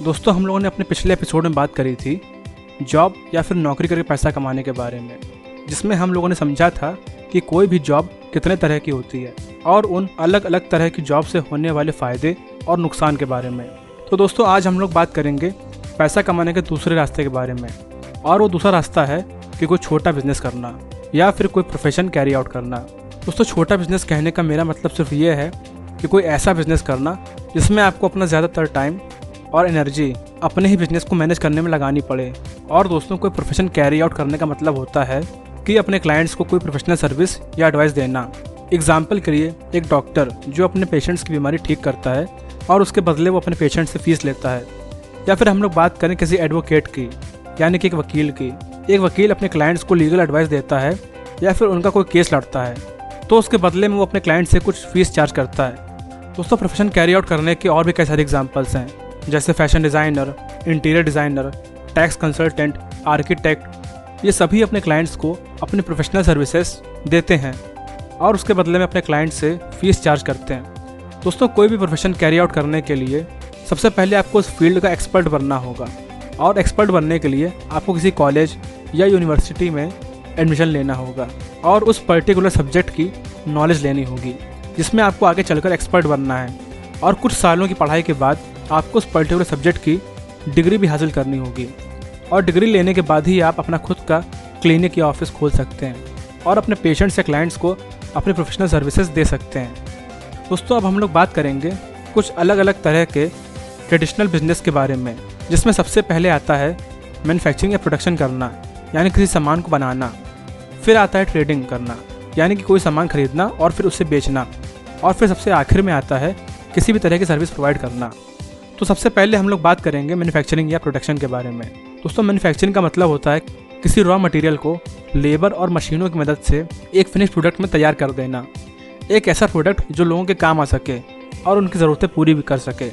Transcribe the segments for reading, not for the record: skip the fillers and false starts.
दोस्तों हम लोगों ने अपने पिछले एपिसोड में बात करी थी जॉब या फिर नौकरी करके पैसा कमाने के बारे में, जिसमें हम लोगों ने समझा था कि कोई भी जॉब कितने तरह की होती है और उन अलग अलग तरह की जॉब से होने वाले फ़ायदे और नुकसान के बारे में। तो दोस्तों आज हम लोग बात करेंगे पैसा कमाने के दूसरे रास्ते के बारे में, और वो दूसरा रास्ता है कि कोई छोटा बिजनेस करना या फिर कोई प्रोफेशन कैरी आउट करना। दोस्तों छोटा बिजनेस कहने का मेरा मतलब सिर्फ ये है कि कोई ऐसा बिजनेस करना जिसमें आपको अपना ज़्यादातर टाइम और एनर्जी अपने ही बिजनेस को मैनेज करने में लगानी पड़े। और दोस्तों कोई प्रोफेशन कैरी आउट करने का मतलब होता है कि अपने क्लाइंट्स को कोई प्रोफेशनल सर्विस या एडवाइस देना। एग्जाम्पल के लिए एक डॉक्टर जो अपने पेशेंट्स की बीमारी ठीक करता है और उसके बदले वो अपने पेशेंट से फीस लेता है। या फिर हम लोग बात करें किसी एडवोकेट की, यानी कि एक वकील की। एक वकील अपने क्लाइंट्स को लीगल एडवाइस देता है या फिर उनका कोई केस लड़ता है, तो उसके बदले में वो अपने क्लाइंट से कुछ फीस चार्ज करता है। दोस्तों प्रोफेशन कैरी आउट करने के और भी कई सारे एग्जाम्पल्स हैं, जैसे fashion designer, interior designer, tax consultant, architect. ये सभी अपने क्लाइंट्स को अपनी प्रोफेशनल सर्विसेज देते हैं और उसके बदले में अपने क्लाइंट से फीस चार्ज करते हैं। दोस्तों कोई भी प्रोफेशन कैरी आउट करने के लिए सबसे पहले आपको उस फील्ड का एक्सपर्ट बनना होगा, और एक्सपर्ट बनने के लिए आपको किसी कॉलेज या यूनिवर्सिटी में एडमिशन लेना होगा और उस पर्टिकुलर सब्जेक्ट की नॉलेज लेनी होगी, जिसमें आपको आगे चलकर एक्सपर्ट बनना है। और कुछ सालों की पढ़ाई के बाद आपको उस पर्टिकुलर सब्जेक्ट की डिग्री भी हासिल करनी होगी, और डिग्री लेने के बाद ही आप अपना खुद का क्लिनिक या ऑफिस खोल सकते हैं और अपने पेशेंट्स या क्लाइंट्स को अपने प्रोफेशनल सर्विसेज दे सकते हैं। दोस्तों अब हम लोग बात करेंगे कुछ अलग अलग तरह के ट्रेडिशनल बिजनेस के बारे में, जिसमें सबसे पहले आता है मैन्युफैक्चरिंग या प्रोडक्शन करना, यानी किसी सामान को बनाना। फिर आता है ट्रेडिंग करना, यानी कि कोई सामान खरीदना और फिर उसे बेचना। और फिर सबसे आखिर में आता है किसी भी तरह की सर्विस प्रोवाइड करना। तो सबसे पहले हम लोग बात करेंगे मैन्युफैक्चरिंग या प्रोडक्शन के बारे में। दोस्तों मैन्युफैक्चरिंग का मतलब होता है किसी रॉ मटेरियल को लेबर और मशीनों की मदद से एक फिनिश प्रोडक्ट में तैयार कर देना, एक ऐसा प्रोडक्ट जो लोगों के काम आ सके और उनकी ज़रूरतें पूरी भी कर सके।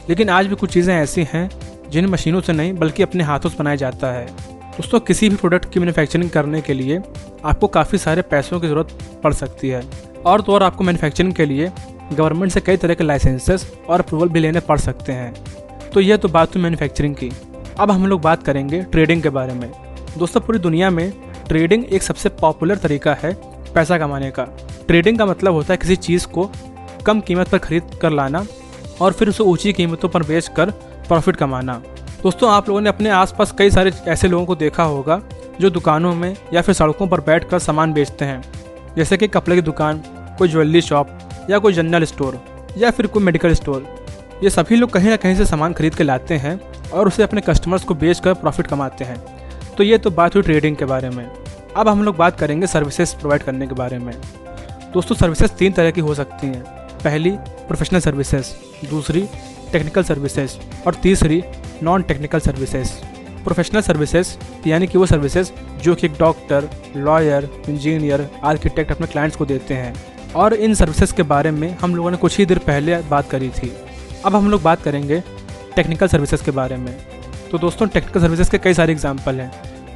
लेकिन आज भी कुछ चीज़ें ऐसी हैं जिन्हें मशीनों से नहीं बल्कि अपने हाथों से बनाया जाता है। दोस्तों किसी भी प्रोडक्ट की मैन्युफैक्चरिंग करने के लिए आपको काफ़ी सारे पैसों की ज़रूरत पड़ सकती है, और तो और आपको मैन्युफैक्चरिंग के लिए गवर्नमेंट से कई तरह के लाइसेंसेस और अप्रूवल भी लेने पड़ सकते हैं। तो यह तो बात हुई मैन्युफैक्चरिंग की। अब हम लोग बात करेंगे ट्रेडिंग के बारे में। दोस्तों पूरी दुनिया में ट्रेडिंग एक सबसे पॉपुलर तरीका है पैसा कमाने का। ट्रेडिंग का मतलब होता है किसी चीज़ को कम कीमत पर खरीद कर लाना और फिर उसे ऊंची कीमतों पर बेच कर प्रॉफिट कमाना। दोस्तों आप लोगों ने अपने आसपास कई सारे ऐसे लोगों को देखा होगा जो दुकानों में या फिर सड़कों पर बैठकर सामान बेचते हैं, जैसे कि कपड़े की दुकान, कोई ज्वेलरी शॉप या कोई जनरल स्टोर या फिर कोई मेडिकल स्टोर। ये सभी लोग कहीं ना कहीं से सामान खरीद के लाते हैं और उसे अपने कस्टमर्स को बेचकर प्रॉफिट कमाते हैं। तो ये तो बात हुई ट्रेडिंग के बारे में। अब हम लोग बात करेंगे सर्विसेज प्रोवाइड करने के बारे में। दोस्तों सर्विसेज 3 तरह की हो सकती हैं। पहली प्रोफेशनल सर्विसेज, दूसरी टेक्निकल सर्विसेज और तीसरी non technical services. Professional services यानी कि वो सर्विसेज जो कि एक डॉक्टर, लॉयर, इंजीनियर, आर्किटेक्ट अपने क्लाइंट्स को देते हैं, और इन सर्विसेज के बारे में हम लोगों ने कुछ ही देर पहले बात करी थी। अब हम लोग बात करेंगे टेक्निकल सर्विसेज के बारे में। तो दोस्तों टेक्निकल सर्विसेज के कई सारे एग्जांपल हैं,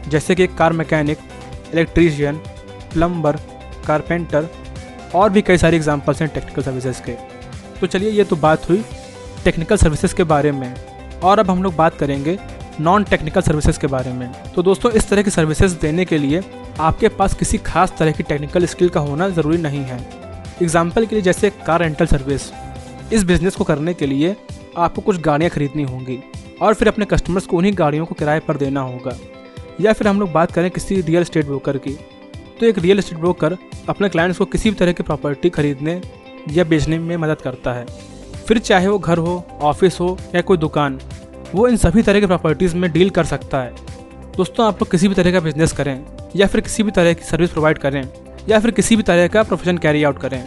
जैसे कि car mechanic, electrician, plumber, carpenter, और भी कई सारे एग्जांपल्स हैं टेक्निकल सर्विसेज के। तो चलिए ये तो बात हुई टेक्निकल सर्विसेज के बारे में, और अब हम लोग बात करेंगे नॉन टेक्निकल सर्विसेज के बारे में। तो दोस्तों इस तरह की सर्विसेज देने के लिए आपके पास किसी खास तरह की टेक्निकल स्किल का होना ज़रूरी नहीं है। एग्जाम्पल के लिए जैसे कार रेंटल सर्विस, इस बिज़नेस को करने के लिए आपको कुछ गाड़ियाँ खरीदनी होंगी और फिर अपने कस्टमर्स को उन्हीं गाड़ियों को किराए पर देना होगा। या फिर हम लोग बात करें किसी रियल एस्टेट ब्रोकर की, तो एक रियल एस्टेट ब्रोकर अपने क्लाइंट्स को किसी भी तरह की प्रॉपर्टी खरीदने या बेचने में मदद करता है। फिर चाहे वो घर हो, ऑफिस हो या कोई दुकान, वो इन सभी तरह की प्रॉपर्टीज़ में डील कर सकता है। दोस्तों आप लोग किसी भी तरह का बिजनेस करें या फिर किसी भी तरह की सर्विस प्रोवाइड करें या फिर किसी भी तरह का प्रोफेशन कैरी आउट करें,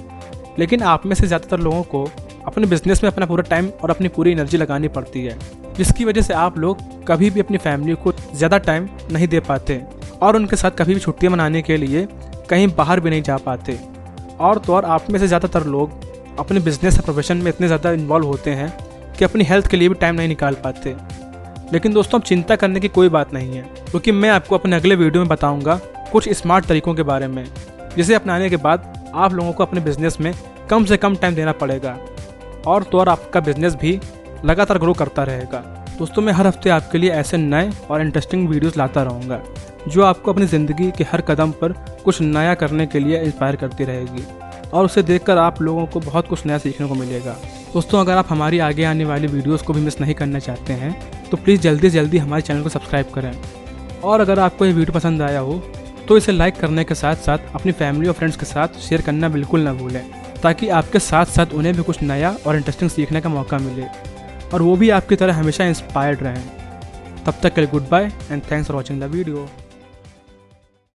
लेकिन आप में से ज़्यादातर लोगों को अपने बिजनेस में अपना पूरा टाइम और अपनी पूरी एनर्जी लगानी पड़ती है, जिसकी वजह से आप लोग कभी भी अपनी फैमिली को ज़्यादा टाइम नहीं दे पाते और उनके साथ कभी भी छुट्टियाँ मनाने के लिए कहीं बाहर भी नहीं जा पाते। और तो और आप में से ज़्यादातर लोग अपने बिजनेस या प्रोफेशन में इतने ज़्यादा इन्वॉल्व होते हैं कि अपनी हेल्थ के लिए भी टाइम नहीं निकाल पाते। लेकिन दोस्तों अब चिंता करने की कोई बात नहीं है, क्योंकि मैं आपको अपने अगले वीडियो में बताऊंगा कुछ स्मार्ट तरीकों के बारे में, जिसे अपनाने के बाद आप लोगों को अपने बिजनेस में कम से कम टाइम देना पड़ेगा, और तो और आपका बिजनेस भी लगातार ग्रो करता रहेगा। दोस्तों मैं हर हफ्ते आपके लिए ऐसे नए और इंटरेस्टिंग वीडियोस लाता रहूँगा जो आपको अपनी ज़िंदगी के हर कदम पर कुछ नया करने के लिए इंस्पायर करती रहेगी और उसे देखकर आप लोगों को बहुत कुछ नया सीखने को मिलेगा। दोस्तों अगर आप हमारी आगे आने वाली वीडियोस को भी मिस नहीं करना चाहते हैं तो प्लीज़ जल्दी से जल्दी हमारे चैनल को सब्सक्राइब करें। और अगर आपको ये वीडियो पसंद आया हो तो इसे लाइक करने के साथ साथ अपनी फैमिली और फ्रेंड्स के साथ शेयर करना बिल्कुल ना भूलें, ताकि आपके साथ साथ उन्हें भी कुछ नया और इंटरेस्टिंग सीखने का मौका मिले और वो भी आपकी तरह हमेशा इंस्पायर्ड रहें। तब तक के लिए goodbye and thanks for watching the video.